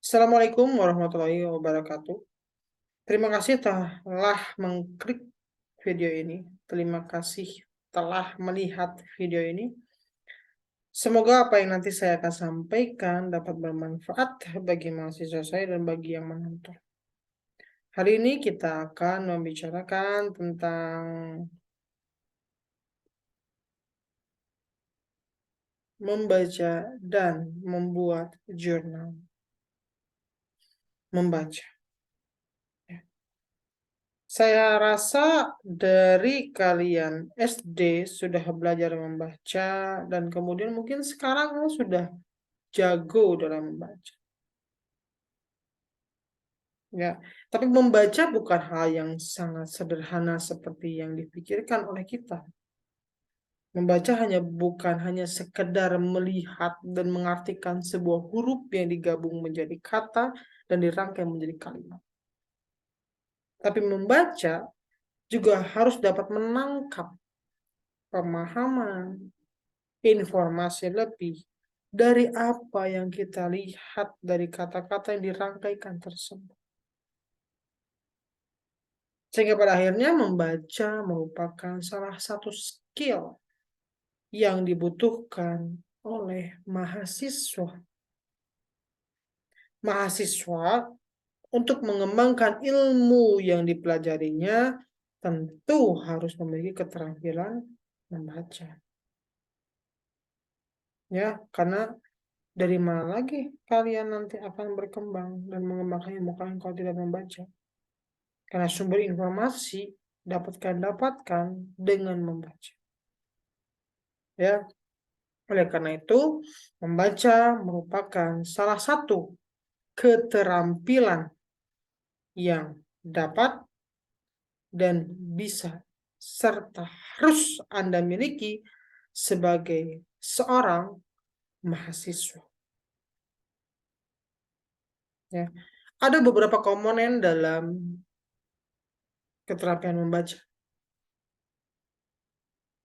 Assalamualaikum warahmatullahi wabarakatuh. Terima kasih telah mengklik video ini. Terima kasih telah melihat video ini. Semoga apa yang nanti saya akan sampaikan dapat bermanfaat bagi mahasiswa saya dan bagi yang menonton. Hari ini kita akan membicarakan tentang membaca dan membuat jurnal. Membaca. Saya rasa dari kalian SD sudah belajar membaca dan kemudian mungkin sekarang sudah jago dalam membaca. Ya, tapi membaca bukan hal yang sangat sederhana seperti yang dipikirkan oleh kita. Membaca bukan hanya sekedar melihat dan mengartikan sebuah huruf yang digabung menjadi kata dan dirangkai menjadi kalimat. Tapi membaca juga harus dapat menangkap pemahaman, informasi lebih dari apa yang kita lihat dari kata-kata yang dirangkaikan tersebut. Sehingga pada akhirnya membaca merupakan salah satu skill yang dibutuhkan oleh mahasiswa. Mahasiswa untuk mengembangkan ilmu yang dipelajarinya tentu harus memiliki keterampilan membaca. Ya, karena dari mana lagi kalian nanti akan berkembang dan mengembangkan ilmu kalian kalau tidak membaca? Karena sumber informasi dapat kalian dapatkan dengan membaca. Ya, oleh karena itu membaca merupakan salah satu keterampilan yang dapat dan bisa serta harus Anda miliki sebagai seorang mahasiswa. Ya, ada beberapa komponen dalam keterampilan membaca,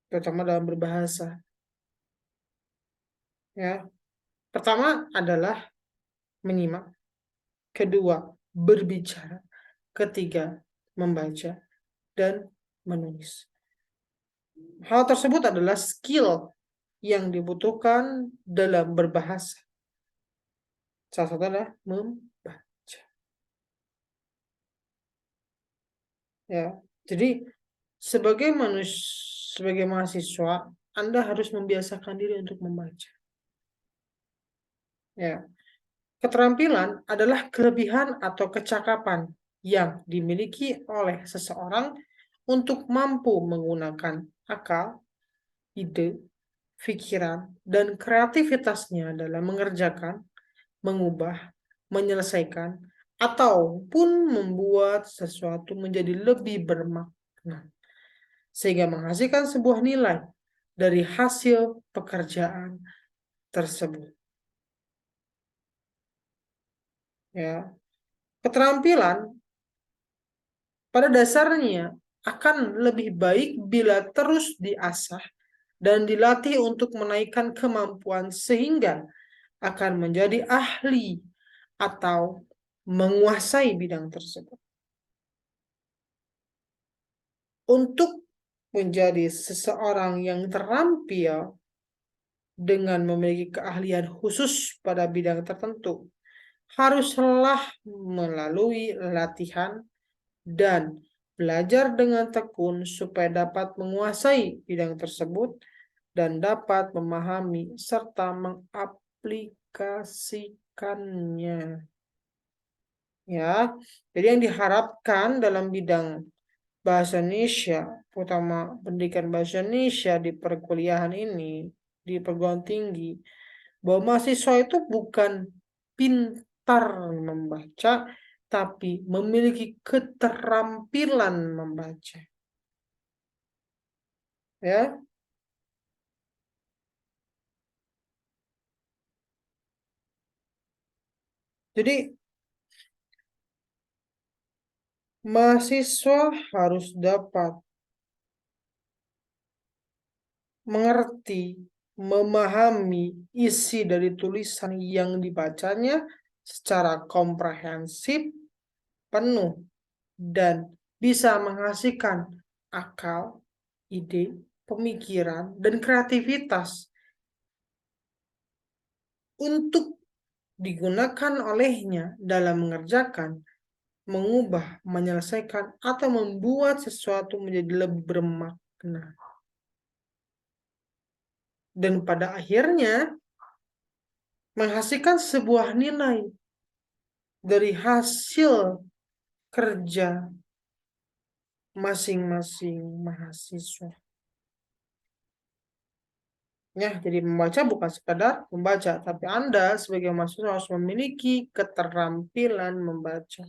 terutama dalam berbahasa. Ya, pertama adalah menyimak, kedua berbicara, ketiga membaca dan menulis. Hal tersebut adalah skill yang dibutuhkan dalam berbahasa. Salah satu adalah membaca. Ya, jadi sebagai mahasiswa, Anda harus membiasakan diri untuk membaca. Ya, keterampilan adalah kelebihan atau kecakapan yang dimiliki oleh seseorang untuk mampu menggunakan akal, ide, pikiran, dan kreativitasnya dalam mengerjakan, mengubah, menyelesaikan, ataupun membuat sesuatu menjadi lebih bermakna, sehingga menghasilkan sebuah nilai dari hasil pekerjaan tersebut. Ya, keterampilan pada dasarnya akan lebih baik bila terus diasah dan dilatih untuk menaikkan kemampuan sehingga akan menjadi ahli atau menguasai bidang tersebut. Untuk menjadi seseorang yang terampil dengan memiliki keahlian khusus pada bidang tertentu, haruslah melalui latihan dan belajar dengan tekun supaya dapat menguasai bidang tersebut dan dapat memahami serta mengaplikasikannya. Ya, jadi yang diharapkan dalam bidang bahasa Indonesia, terutama pendidikan bahasa Indonesia di perkuliahan ini, di perguruan tinggi, bahwa mahasiswa itu bukan pintar membaca, tapi memiliki keterampilan membaca. Ya, jadi mahasiswa harus dapat mengerti, memahami isi dari tulisan yang dibacanya secara komprehensif, penuh, dan bisa menghasilkan akal, ide, pemikiran, dan kreativitas untuk digunakan olehnya dalam mengerjakan, mengubah, menyelesaikan, atau membuat sesuatu menjadi lebih bermakna. Dan pada akhirnya menghasilkan sebuah nilai dari hasil kerja masing-masing mahasiswa. Ya, jadi membaca bukan sekadar membaca, tapi Anda sebagai mahasiswa harus memiliki keterampilan membaca.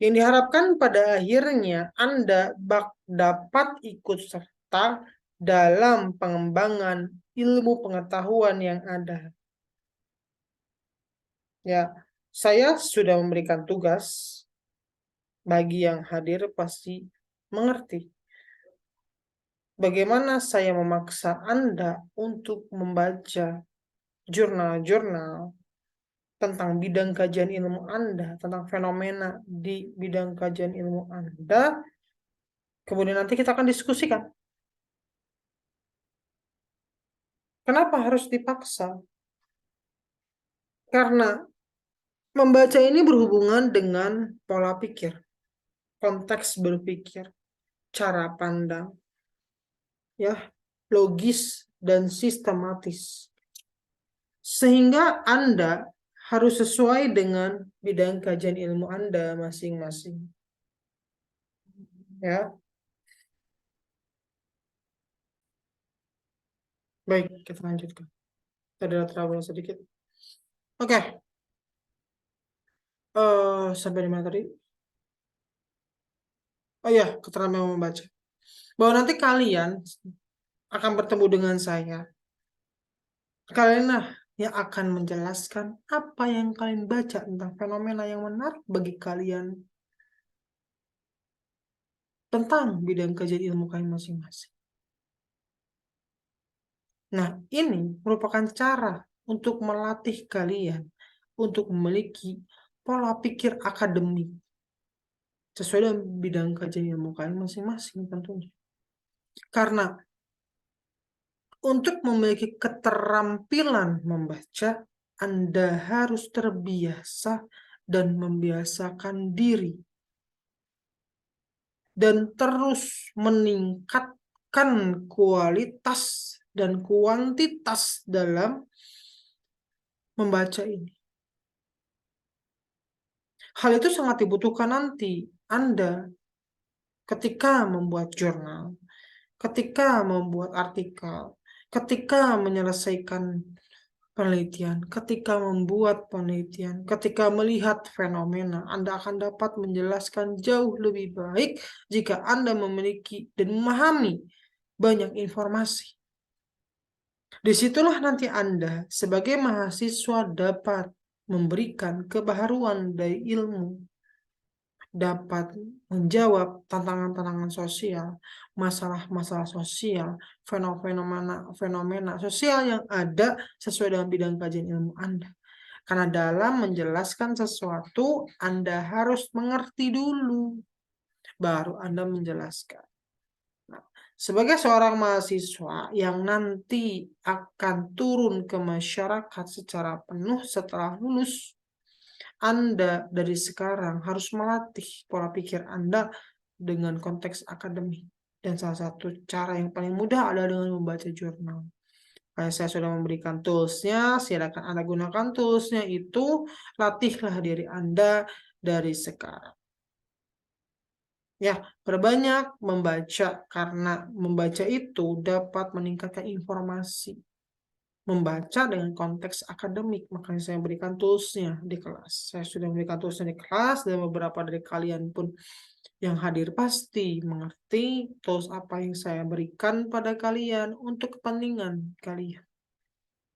Yang diharapkan pada akhirnya Anda dapat ikut serta dalam pengembangan ilmu pengetahuan yang ada. Ya, saya sudah memberikan tugas bagi yang hadir pasti mengerti. Bagaimana saya memaksa Anda untuk membaca jurnal-jurnal tentang bidang kajian ilmu Anda, tentang fenomena di bidang kajian ilmu Anda, kemudian nanti kita akan diskusikan. Kenapa harus dipaksa? Karena membaca ini berhubungan dengan pola pikir, konteks berpikir, cara pandang, ya, logis dan sistematis. Sehingga Anda harus sesuai dengan bidang kajian ilmu Anda masing-masing. Ya, baik, kita lanjutkan. Ada trouble sedikit. Oke. Sampai di mana tadi? Oh ya, keterampilan membaca. Bahwa nanti kalian akan bertemu dengan saya. Kalianlah yang akan menjelaskan apa yang kalian baca tentang fenomena yang menarik bagi kalian tentang bidang kajian ilmu kalian masing-masing. Nah, ini merupakan cara untuk melatih kalian untuk memiliki pola pikir akademik sesuai dengan bidang kajian ilmu kalian masing-masing tentunya. Karena untuk memiliki keterampilan membaca, Anda harus terbiasa dan membiasakan diri dan terus meningkatkan kualitas dan kuantitas dalam membaca ini. Hal itu sangat dibutuhkan nanti Anda ketika membuat jurnal, ketika membuat artikel, ketika menyelesaikan penelitian, ketika membuat penelitian, ketika melihat fenomena, Anda akan dapat menjelaskan jauh lebih baik jika Anda memiliki dan memahami banyak informasi. Disitulah nanti Anda sebagai mahasiswa dapat memberikan kebaharuan dari ilmu, dapat menjawab tantangan-tantangan sosial, masalah-masalah sosial, fenomena sosial yang ada sesuai dengan bidang kajian ilmu Anda. Karena dalam menjelaskan sesuatu, Anda harus mengerti dulu, baru Anda menjelaskan. Nah, sebagai seorang mahasiswa yang nanti akan turun ke masyarakat secara penuh setelah lulus, Anda dari sekarang harus melatih pola pikir Anda dengan konteks akademik. Dan salah satu cara yang paling mudah adalah dengan membaca jurnal. Kayak saya sudah memberikan toolsnya, silakan Anda gunakan toolsnya itu, latihlah diri Anda dari sekarang. Ya, perbanyak membaca karena membaca itu dapat meningkatkan informasi. Membaca dengan konteks akademik, makanya saya berikan toolsnya di kelas. Saya sudah memberikan toolsnya di kelas dan beberapa dari kalian pun yang hadir pasti mengerti tools apa yang saya berikan pada kalian untuk kepentingan kalian.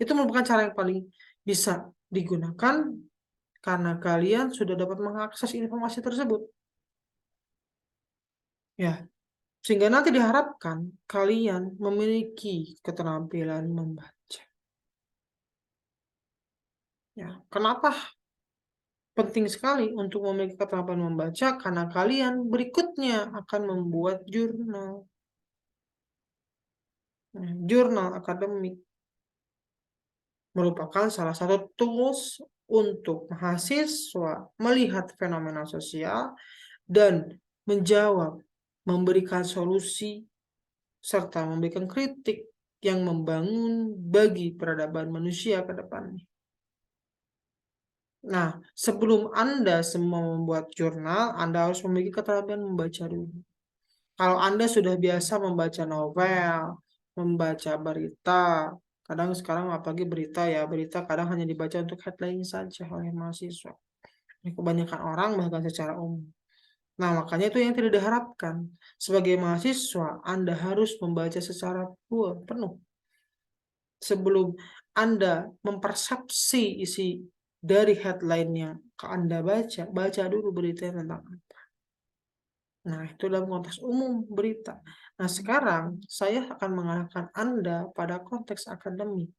Itu merupakan cara yang paling bisa digunakan karena kalian sudah dapat mengakses informasi tersebut. Ya, sehingga nanti diharapkan kalian memiliki keterampilan membaca. Ya, kenapa penting sekali untuk memiliki keterampilan membaca? Karena kalian berikutnya akan membuat jurnal. Nah, jurnal akademik merupakan salah satu tools untuk mahasiswa melihat fenomena sosial dan menjawab, memberikan solusi, serta memberikan kritik yang membangun bagi peradaban manusia ke depannya. Nah, sebelum Anda semua membuat jurnal, Anda harus memiliki keterampilan membaca dulu. Kalau Anda sudah biasa membaca novel, membaca berita, kadang sekarang apalagi berita ya, berita kadang hanya dibaca untuk headline saja oleh mahasiswa. Ini kebanyakan orang bahkan secara umum. Nah, makanya itu yang tidak diharapkan. Sebagai mahasiswa, Anda harus membaca secara penuh. Sebelum Anda mempersepsi isi dari headline yang Anda baca, baca dulu berita tentang apa. Nah, itu dalam konteks umum berita. Nah, sekarang saya akan mengarahkan Anda pada konteks akademik.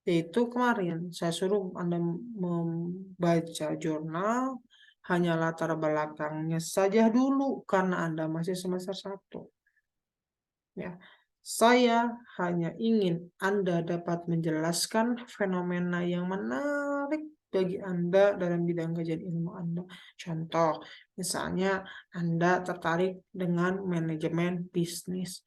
Yaitu kemarin saya suruh Anda membaca jurnal hanya latar belakangnya saja dulu karena Anda masih semester 1. Ya, saya hanya ingin Anda dapat menjelaskan fenomena yang menarik bagi Anda dalam bidang kajian ilmu Anda. Contoh, misalnya Anda tertarik dengan manajemen bisnis.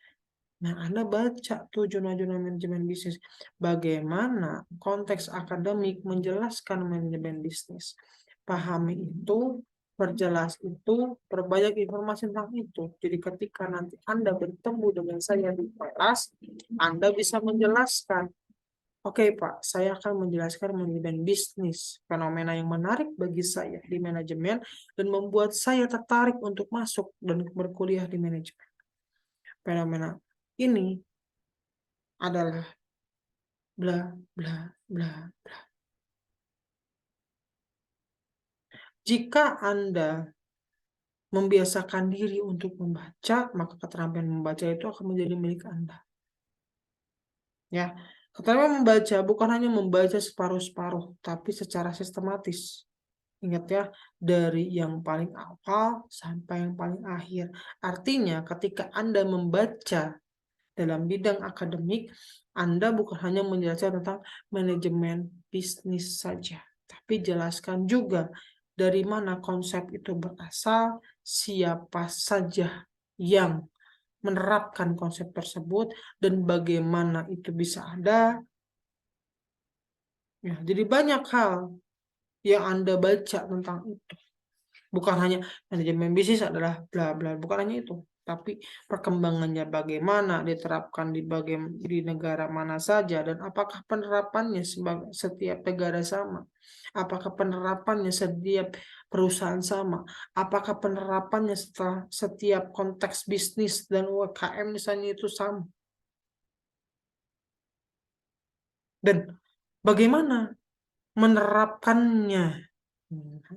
Nah, Anda baca tuh jurnal-jurnal manajemen bisnis. Bagaimana konteks akademik menjelaskan manajemen bisnis. Pahami itu, perjelas itu, perbanyak informasi tentang itu. Jadi ketika nanti Anda bertemu dengan saya di kelas, Anda bisa menjelaskan. Oke, Pak, saya akan menjelaskan manajemen bisnis, fenomena yang menarik bagi saya di manajemen dan membuat saya tertarik untuk masuk dan berkuliah di manajemen. Fenomena ini adalah bla bla bla bla. Jika Anda membiasakan diri untuk membaca, maka keterampilan membaca itu akan menjadi milik Anda. Ya, keterampilan membaca bukan hanya membaca separuh-separuh, tapi secara sistematis. Ingat ya, dari yang paling awal sampai yang paling akhir. Artinya, ketika Anda membaca dalam bidang akademik, Anda bukan hanya menjelaskan tentang manajemen bisnis saja, tapi jelaskan juga dari mana konsep itu berasal, siapa saja yang menerapkan konsep tersebut, dan bagaimana itu bisa ada. Ya, jadi banyak hal yang Anda baca tentang itu. Bukan hanya manajemen bisnis adalah bla bla, bukan hanya itu, tapi perkembangannya bagaimana, diterapkan di negara mana saja, dan apakah penerapannya sebagai setiap negara sama, apakah penerapannya setiap perusahaan sama, apakah penerapannya setelah setiap konteks bisnis dan UMKM misalnya itu sama, dan bagaimana menerapkannya. Nah,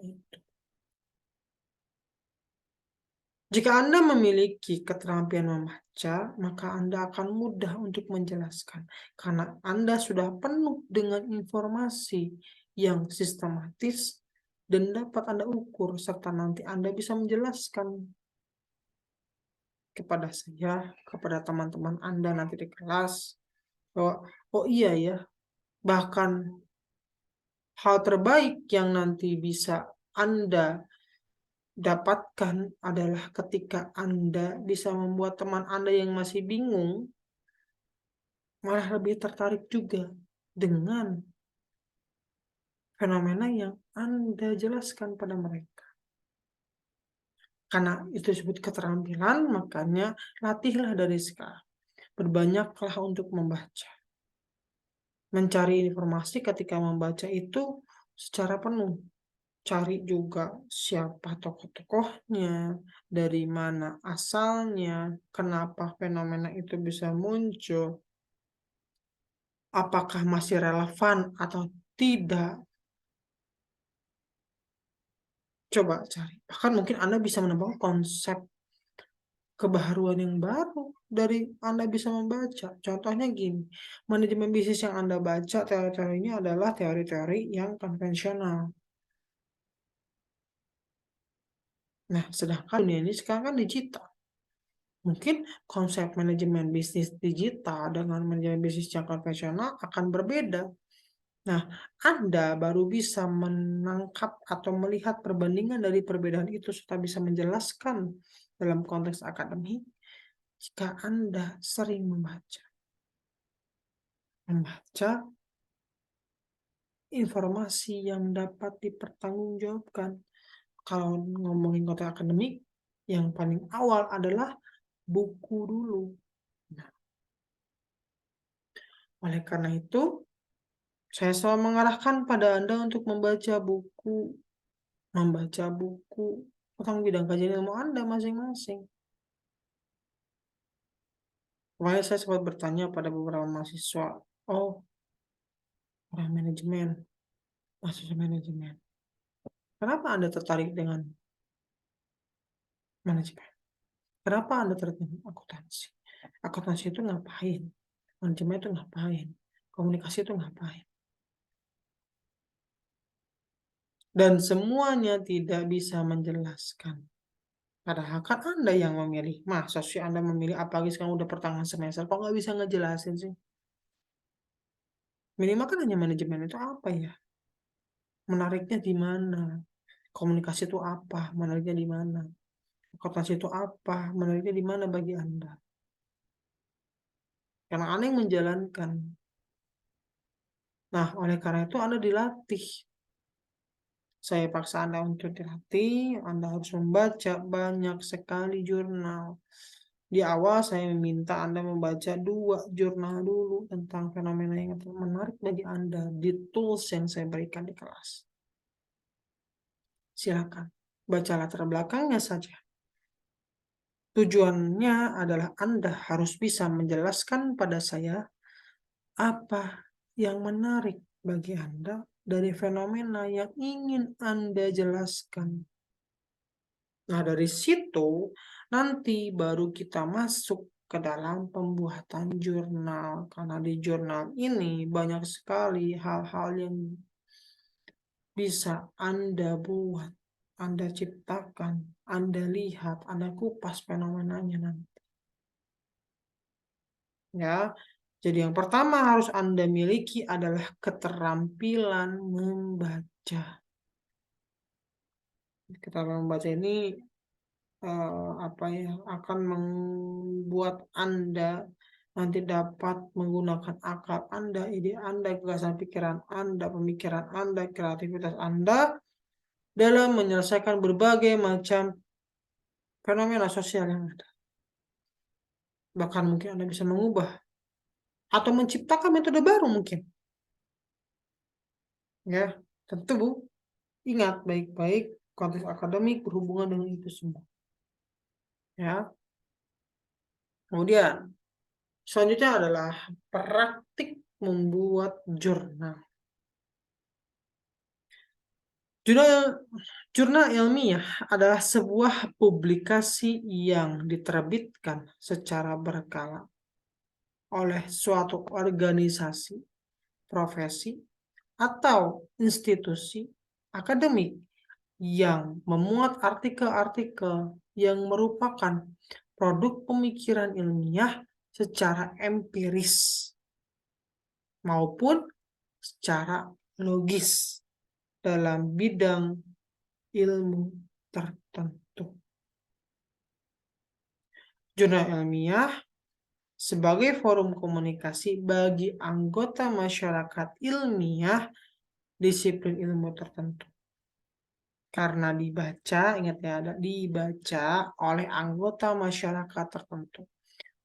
jika Anda memiliki keterampilan membaca, maka Anda akan mudah untuk menjelaskan, karena Anda sudah penuh dengan informasi yang sistematis dan dapat Anda ukur, serta nanti Anda bisa menjelaskan kepada saya, kepada teman-teman Anda nanti di kelas, bahwa, oh iya ya, bahkan hal terbaik yang nanti bisa Anda dapatkan adalah ketika Anda bisa membuat teman Anda yang masih bingung malah lebih tertarik juga dengan fenomena yang Anda jelaskan pada mereka. Karena itu disebut keterampilan, makanya latihlah dari sekarang. Berbanyaklah untuk membaca. Mencari informasi ketika membaca itu secara penuh. Cari juga siapa tokoh-tokohnya, dari mana asalnya, kenapa fenomena itu bisa muncul, apakah masih relevan atau tidak. Coba cari. Bahkan mungkin Anda bisa menemukan konsep kebaharuan yang baru dari Anda bisa membaca. Contohnya gini, manajemen bisnis yang Anda baca teori-teorinya adalah teori-teori yang konvensional. Nah, sedangkan dunia ini sekarang kan digital. Mungkin konsep manajemen bisnis digital dengan manajemen bisnis yang konvensional akan berbeda. Nah, Anda baru bisa menangkap atau melihat perbandingan dari perbedaan itu serta bisa menjelaskan dalam konteks akademik jika Anda sering membaca informasi yang dapat dipertanggungjawabkan. Kalau ngomongin konteks akademik, yang paling awal adalah buku dulu. Nah, oleh karena itu, saya selalu mengarahkan pada Anda untuk membaca buku tentang bidang kajian ilmu Anda masing-masing. Makanya saya sempat bertanya pada beberapa mahasiswa, oh, orang manajemen, mahasiswa manajemen, kenapa Anda tertarik dengan manajemen? Kenapa Anda tertarik dengan akuntansi? Akuntansi itu ngapain? Manajemen itu ngapain? Komunikasi itu ngapain? Dan semuanya tidak bisa menjelaskan. Padahal kan Anda yang memilih. Masa sih Anda memilih, apalagi sekarang udah pertengahan semester, kok nggak bisa ngejelasin sih? Minimal kan hanya manajemen itu apa ya? Menariknya di mana? Komunikasi itu apa? Menariknya di mana? Akuntansi itu apa? Menariknya di mana bagi Anda? Karena Anda yang menjalankan. Nah, oleh karena itu Anda dilatih. Saya paksa Anda untuk dilatih. Anda harus membaca banyak sekali jurnal. Di awal saya meminta Anda membaca 2 jurnal dulu tentang fenomena yang menarik bagi Anda di tools yang saya berikan di kelas. Silakan, baca latar belakangnya saja. Tujuannya adalah Anda harus bisa menjelaskan pada saya apa yang menarik bagi Anda dari fenomena yang ingin Anda jelaskan. Nah, dari situ nanti baru kita masuk ke dalam pembuatan jurnal. Karena di jurnal ini banyak sekali hal-hal yang bisa Anda buat, Anda ciptakan, Anda lihat, Anda kupas fenomenanya nanti. Ya, jadi yang pertama harus Anda miliki adalah keterampilan membaca. Keterampilan membaca ini akan membuat Anda nanti dapat menggunakan akal Anda, ide Anda, gagasan pikiran Anda, pemikiran Anda, kreativitas Anda dalam menyelesaikan berbagai macam fenomena sosial yang ada. Bahkan mungkin Anda bisa mengubah atau menciptakan metode baru mungkin. Ya, tentu Bu, ingat baik-baik konteks akademik berhubungan dengan itu semua. Ya. Kemudian selanjutnya adalah praktik membuat jurnal. Jurnal ilmiah adalah sebuah publikasi yang diterbitkan secara berkala oleh suatu organisasi, profesi, atau institusi akademik yang memuat artikel-artikel yang merupakan produk pemikiran ilmiah secara empiris maupun secara logis dalam bidang ilmu tertentu. Jurnal ilmiah sebagai forum komunikasi bagi anggota masyarakat ilmiah disiplin ilmu tertentu. Karena dibaca, ingat ya, ada dibaca oleh anggota masyarakat tertentu.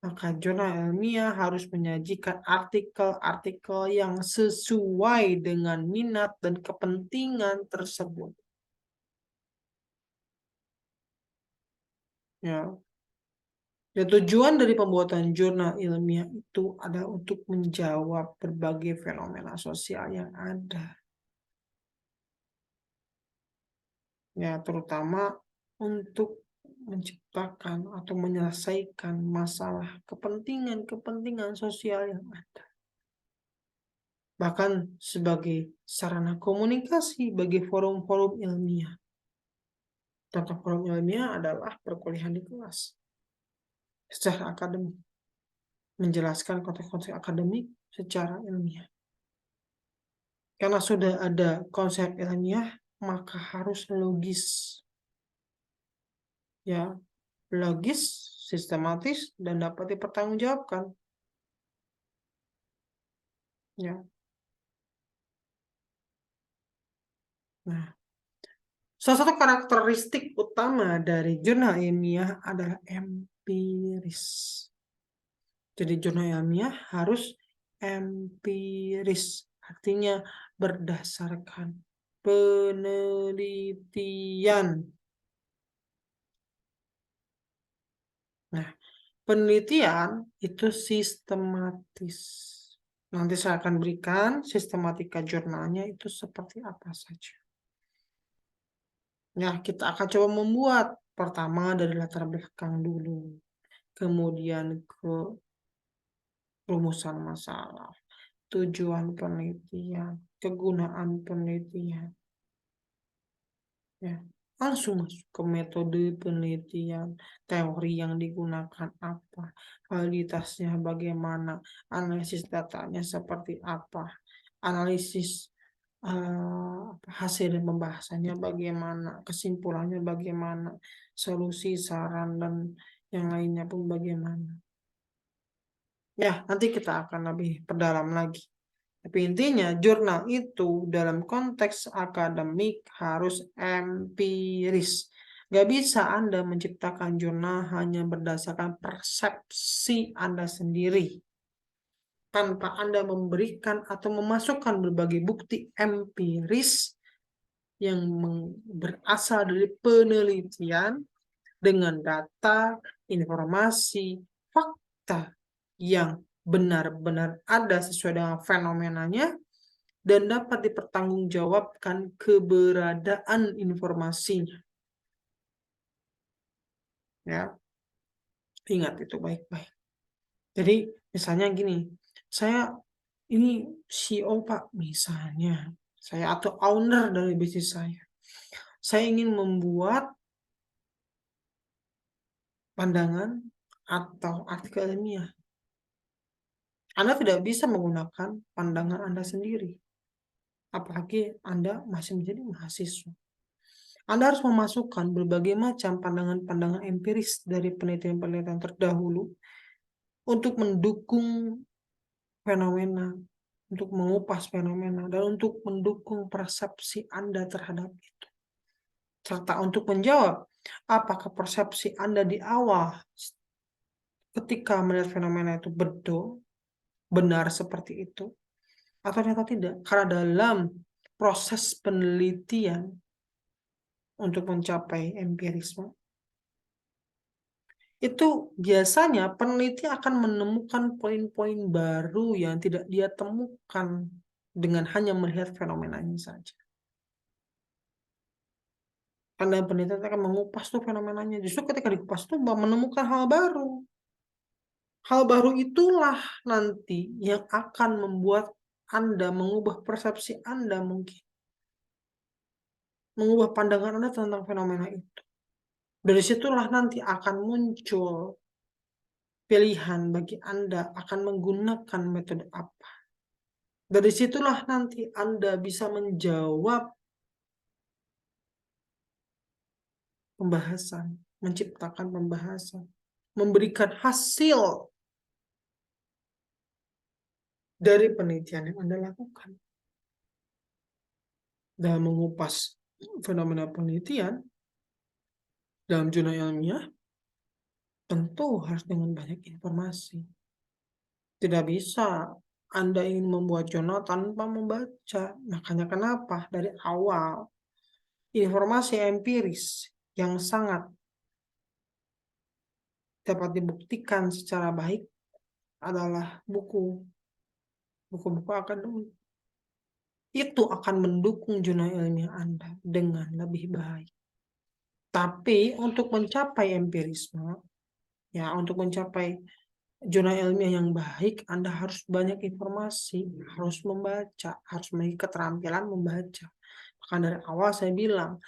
Maka jurnal ilmiah harus menyajikan artikel-artikel yang sesuai dengan minat dan kepentingan tersebut. Ya. Dan tujuan dari pembuatan jurnal ilmiah itu adalah untuk menjawab berbagai fenomena sosial yang ada. Ya, terutama untuk menciptakan atau menyelesaikan masalah kepentingan sosial yang ada. Bahkan sebagai sarana komunikasi bagi forum-forum ilmiah. Contoh forum ilmiah adalah perkuliahan di kelas secara akademik, menjelaskan konteks-konteks akademik secara ilmiah. Karena sudah ada konsep ilmiah, maka harus logis. Ya, logis, sistematis, dan dapat dipertanggungjawabkan. Ya. Nah, salah satu karakteristik utama dari jurnal ilmiah adalah empiris. Jadi jurnal ilmiah harus empiris, artinya berdasarkan penelitian. Nah, penelitian itu sistematis. Nanti saya akan berikan sistematika jurnalnya itu seperti apa saja. Ya, kita akan coba membuat pertama dari latar belakang dulu, kemudian ke rumusan masalah, tujuan penelitian, kegunaan penelitian. Ya, langsung masuk ke metode penelitian, teori yang digunakan apa, validitasnya bagaimana, analisis datanya seperti apa, analisis hasil dan pembahasannya bagaimana, kesimpulannya bagaimana, solusi, saran, dan yang lainnya pun bagaimana. Ya, nanti kita akan lebih perdalam lagi. Tapi intinya, jurnal itu dalam konteks akademik harus empiris. Gak bisa Anda menciptakan jurnal hanya berdasarkan persepsi Anda sendiri, tanpa Anda memberikan atau memasukkan berbagai bukti empiris yang berasal dari penelitian dengan data, informasi, fakta yang benar-benar ada sesuai dengan fenomenanya dan dapat dipertanggungjawabkan keberadaan informasinya. Ya, ingat itu baik-baik. Jadi misalnya gini, saya ini CEO Pak, misalnya saya atau owner dari bisnis saya. Saya ingin membuat pandangan atau artikel ilmiah. Anda tidak bisa menggunakan pandangan Anda sendiri. Apalagi Anda masih menjadi mahasiswa. Anda harus memasukkan berbagai macam pandangan-pandangan empiris dari penelitian-penelitian terdahulu untuk mendukung fenomena, untuk mengupas fenomena, dan untuk mendukung persepsi Anda terhadap itu. Serta untuk menjawab apakah persepsi Anda di awal ketika melihat fenomena itu benar seperti itu, atau ternyata tidak. Karena dalam proses penelitian untuk mencapai empirisme, itu biasanya peneliti akan menemukan poin-poin baru yang tidak dia temukan dengan hanya melihat fenomenanya saja. Karena penelitian akan mengupas tuh fenomenanya. Justru ketika dikupas tuh menemukan hal baru. Hal baru itulah nanti yang akan membuat Anda mengubah persepsi Anda mungkin. Mengubah pandangan Anda tentang fenomena itu. Dari situlah nanti akan muncul pilihan bagi Anda akan menggunakan metode apa. Dari situlah nanti Anda bisa menjawab pembahasan, menciptakan pembahasan, memberikan hasil dari penelitian yang Anda lakukan. Dalam mengupas fenomena penelitian dalam jurnal ilmiah, tentu harus dengan banyak informasi. Tidak bisa Anda ingin membuat jurnal tanpa membaca. Makanya kenapa dari awal informasi empiris yang sangat dapat dibuktikan secara baik adalah buku-buku akademik. Itu akan mendukung jurnal ilmiah Anda dengan lebih baik. Tapi untuk mencapai empirisme, ya untuk mencapai jurnal ilmiah yang baik, Anda harus banyak informasi, harus membaca, harus memiliki keterampilan membaca. Maka dari awal saya bilang,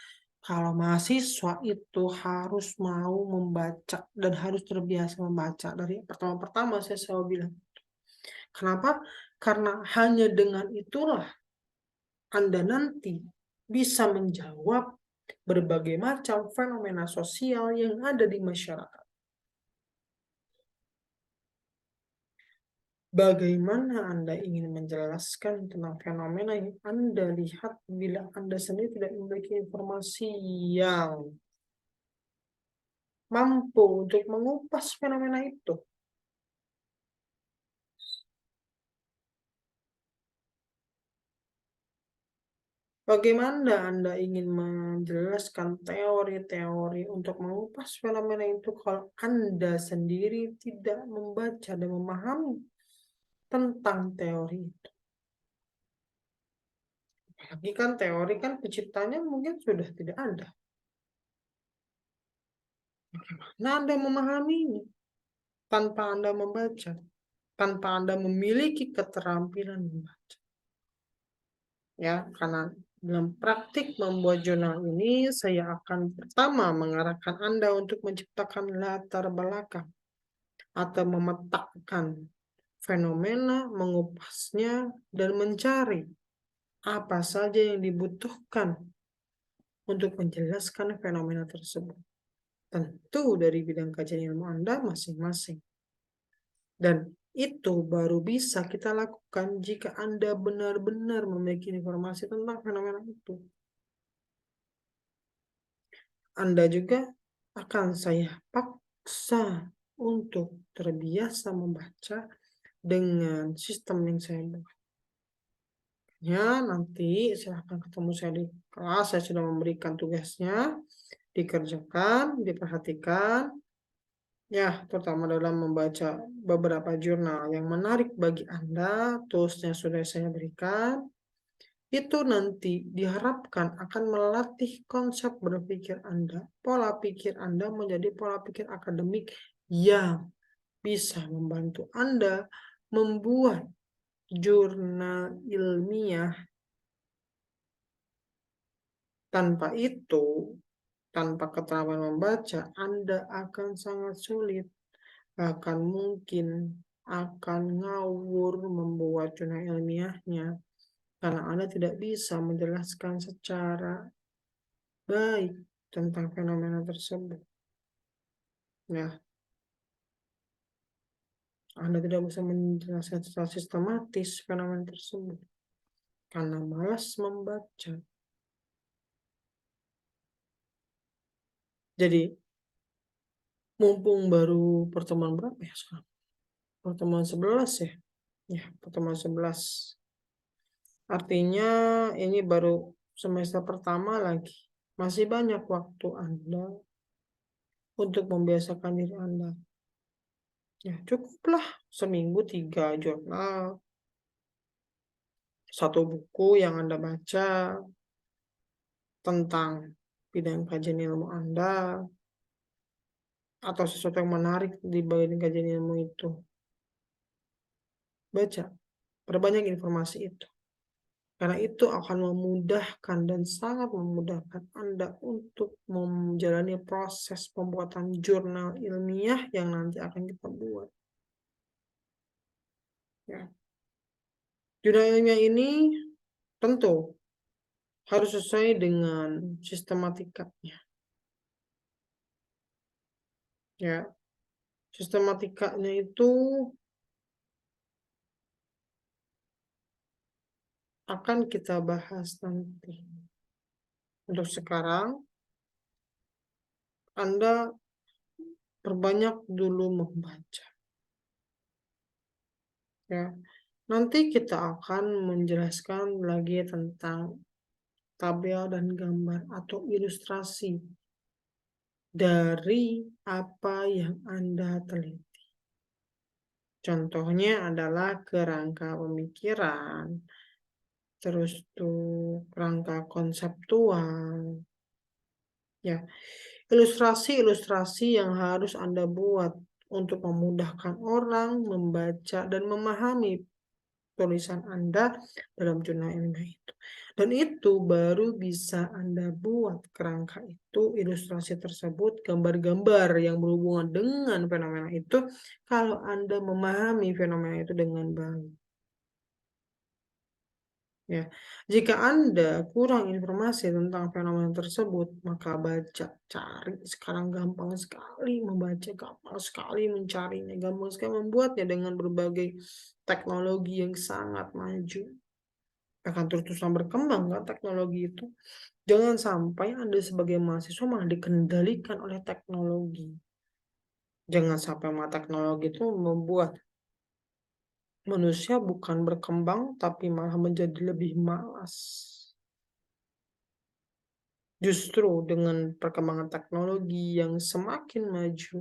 kalau mahasiswa itu harus mau membaca dan harus terbiasa membaca. Dari pertama-pertama saya selalu bilang. Kenapa? Karena hanya dengan itulah Anda nanti bisa menjawab berbagai macam fenomena sosial yang ada di masyarakat. Bagaimana Anda ingin menjelaskan tentang fenomena yang Anda lihat bila Anda sendiri tidak memiliki informasi yang mampu untuk mengupas fenomena itu? Bagaimana Anda ingin menjelaskan teori-teori untuk mengupas fenomena itu kalau Anda sendiri tidak membaca dan memahami tentang teori itu? Apalagi kan teori kan penciptanya mungkin sudah tidak ada. Nah, Anda memahaminya tanpa Anda membaca, tanpa Anda memiliki keterampilan membaca. Ya, karena dalam praktik membuat jurnal ini, saya akan pertama mengarahkan Anda untuk menciptakan latar belakang atau memetakan fenomena, mengupasnya, dan mencari apa saja yang dibutuhkan untuk menjelaskan fenomena tersebut. Tentu dari bidang kajian ilmu Anda masing-masing. Dan itu baru bisa kita lakukan jika Anda benar-benar memiliki informasi tentang fenomena itu. Anda juga akan saya paksa untuk terbiasa membaca dengan sistem yang saya buat. Ya, nanti silahkan ketemu saya di kelas. Saya sudah memberikan tugasnya, dikerjakan, diperhatikan. Ya, terutama dalam membaca beberapa jurnal yang menarik bagi Anda, toolsnya sudah saya berikan. Itu nanti diharapkan akan melatih konsep berpikir Anda, pola pikir Anda menjadi pola pikir akademik yang bisa membantu Anda membuat jurnal ilmiah. Tanpa itu, tanpa keterampilan membaca, Anda akan sangat sulit, bahkan mungkin akan ngawur membuat jurnal ilmiahnya, karena Anda tidak bisa menjelaskan secara baik tentang fenomena tersebut. Ya, Anda tidak bisa menjelaskan secara sistematis fenomena tersebut karena malas membaca. Jadi, mumpung baru pertemuan berapa ya sekarang? Pertemuan 11 ya? Ya, pertemuan 11. Artinya ini baru semester pertama lagi. Masih banyak waktu Anda untuk membiasakan diri Anda. Ya, cukuplah seminggu 3 jurnal, 1 buku yang Anda baca tentang bidang kajian ilmu Anda, atau sesuatu yang menarik di bagian kajian ilmu itu. Baca, perbanyak informasi itu. Karena itu akan memudahkan dan sangat memudahkan Anda untuk menjalani proses pembuatan jurnal ilmiah yang nanti akan kita buat. Ya. Jurnal ilmiah ini tentu harus sesuai dengan sistematikanya. Ya, sistematikanya itu akan kita bahas nanti. Untuk sekarang, Anda perbanyak dulu membaca. Ya, nanti kita akan menjelaskan lagi tentang tabel dan gambar atau ilustrasi dari apa yang Anda teliti. Contohnya adalah kerangka pemikiran, terus tuh kerangka konseptual. Ya, Ilustrasi-ilustrasi yang harus Anda buat untuk memudahkan orang membaca dan memahami tulisan Anda dalam jurnal ilmiah itu. Dan itu baru bisa Anda buat kerangka itu, ilustrasi tersebut, gambar-gambar yang berhubungan dengan fenomena itu, kalau Anda memahami fenomena itu dengan baik. Ya, jika Anda kurang informasi tentang fenomena tersebut, maka baca, cari. Sekarang gampang sekali membaca, gampang sekali mencarinya, gampang sekali membuatnya dengan berbagai teknologi yang sangat maju. Akan terus-terusan berkembang kan teknologi itu. Jangan sampai Anda sebagai mahasiswa malah dikendalikan oleh teknologi. Jangan sampai malah teknologi itu membuat manusia bukan berkembang, tapi malah menjadi lebih malas. Justru dengan perkembangan teknologi yang semakin maju,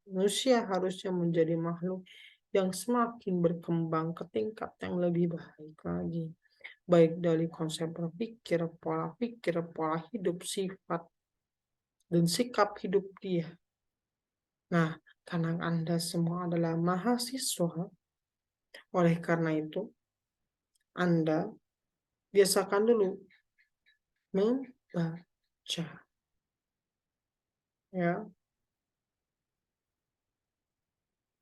manusia harusnya menjadi makhluk yang semakin berkembang ke tingkat yang lebih baik lagi. Baik dari konsep berpikir, pola hidup, sifat, dan sikap hidup dia. Nah, karena Anda semua adalah mahasiswa, oleh karena itu, Anda biasakan dulu membaca. Ya.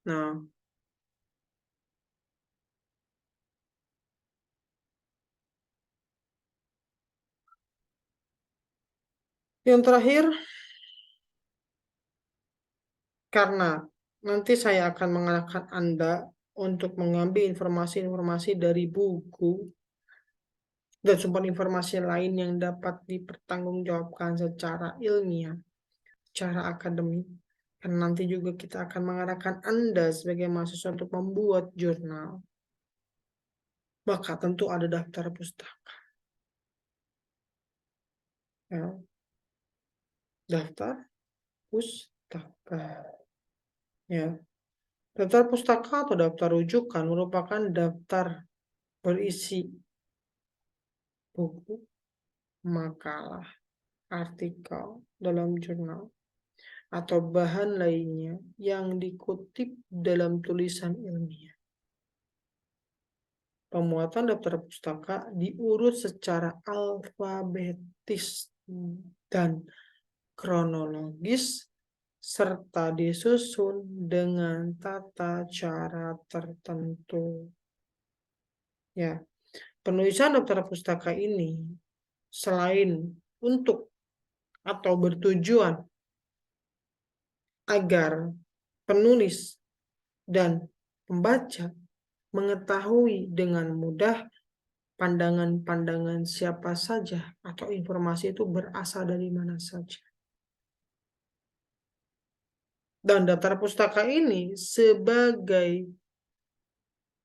Nah, yang terakhir, karena nanti saya akan mengarahkan Anda untuk mengambil informasi-informasi dari buku dan sumber informasi lain yang dapat dipertanggungjawabkan secara ilmiah, secara akademik. Dan nanti juga kita akan mengarahkan Anda sebagai mahasiswa untuk membuat jurnal. Maka tentu ada daftar pustaka. Ya. Daftar pustaka. Ya. Daftar pustaka atau daftar rujukan merupakan daftar berisi buku, makalah, artikel dalam jurnal, atau bahan lainnya yang dikutip dalam tulisan ilmiah. Pemuatan daftar pustaka diurut secara alfabetis dan kronologis serta disusun dengan tata cara tertentu. Ya, penulisan daftar pustaka ini selain untuk atau bertujuan agar penulis dan pembaca mengetahui dengan mudah pandangan-pandangan siapa saja atau informasi itu berasal dari mana saja. Dan daftar pustaka ini sebagai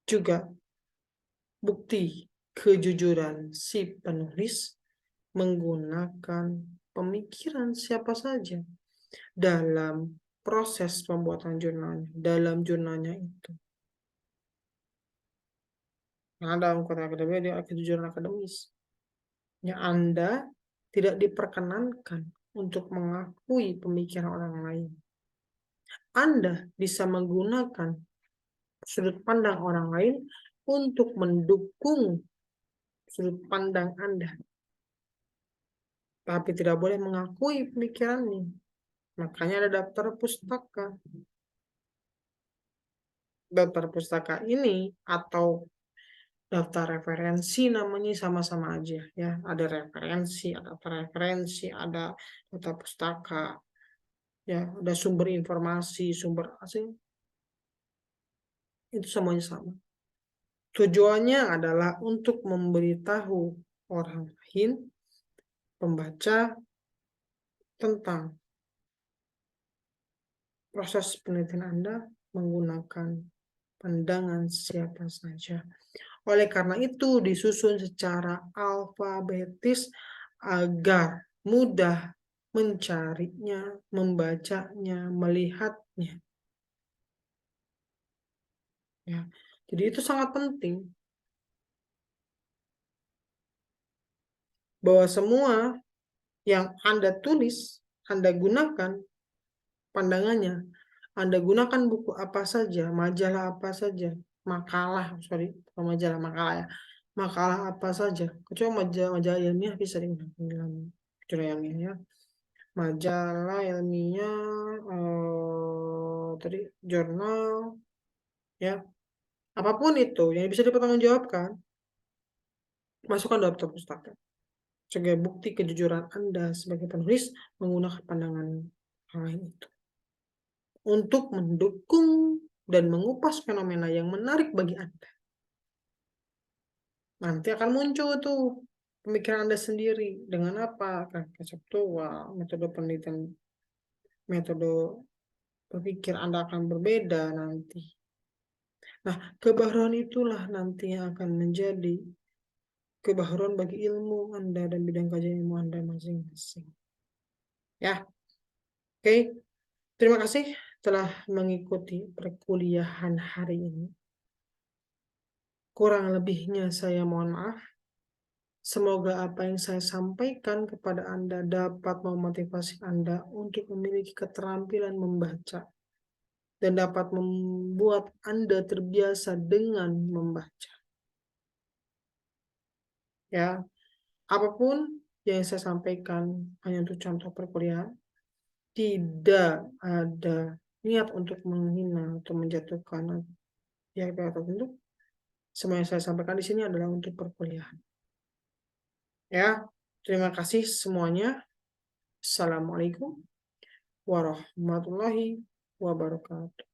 juga bukti kejujuran si penulis menggunakan pemikiran siapa saja dalam proses pembuatan jurnalnya, dalam jurnalnya itu. Nah, dalam kota akademik dia kejujuran akademis. Ya, Anda tidak diperkenankan untuk mengakui pemikiran orang lain. Anda bisa menggunakan sudut pandang orang lain untuk mendukung sudut pandang Anda. Tapi tidak boleh mengakui pemikirannya. Makanya ada daftar pustaka. Daftar pustaka ini atau daftar referensi namanya sama-sama aja ya. Ada referensi, ada referensi, ada daftar pustaka, ya, ada sumber informasi, sumber asing. Itu semuanya sama. Tujuannya adalah untuk memberitahu orang lain, pembaca, tentang proses penelitian Anda menggunakan pandangan siapa saja. Oleh karena itu disusun secara alfabetis agar mudah mencarinya, membacanya, melihatnya. Ya. Jadi itu sangat penting bahwa semua yang Anda tulis Anda gunakan pandangannya. Anda gunakan buku apa saja, majalah apa saja, bukan majalah, makalah ya. Makalah apa saja, kecuali majalah ilmiah bisa digunakan dalam majalah ilmiah ya. Majalah ilmiah, tadi jurnal, ya. Apapun itu yang bisa dipertanggungjawabkan, masukkan daftar pustaka. Sebagai bukti kejujuran Anda sebagai penulis menggunakan pandangan lain itu. Untuk mendukung dan mengupas fenomena yang menarik bagi Anda. Nanti akan muncul tuh pemikiran Anda sendiri. Dengan apa? Konseptual, metode penelitian, metode berpikir Anda akan berbeda nanti. Nah, kebaruan itulah nanti yang akan menjadi kebaruan bagi ilmu Anda dan bidang kajian ilmu Anda masing-masing. Ya, oke. Terima kasih telah mengikuti perkuliahan hari ini. Kurang lebihnya saya mohon maaf. Semoga apa yang saya sampaikan kepada Anda dapat memotivasi Anda untuk memiliki keterampilan membaca dan dapat membuat Anda terbiasa dengan membaca. Ya, apapun yang saya sampaikan hanya untuk contoh perkuliahan, tidak ada niat untuk menghina atau menjatuhkan pihak tertentu. Semua yang saya sampaikan di sini adalah untuk perkuliahan. Ya, terima kasih semuanya. Assalamualaikum warahmatullahi wabarakatuh.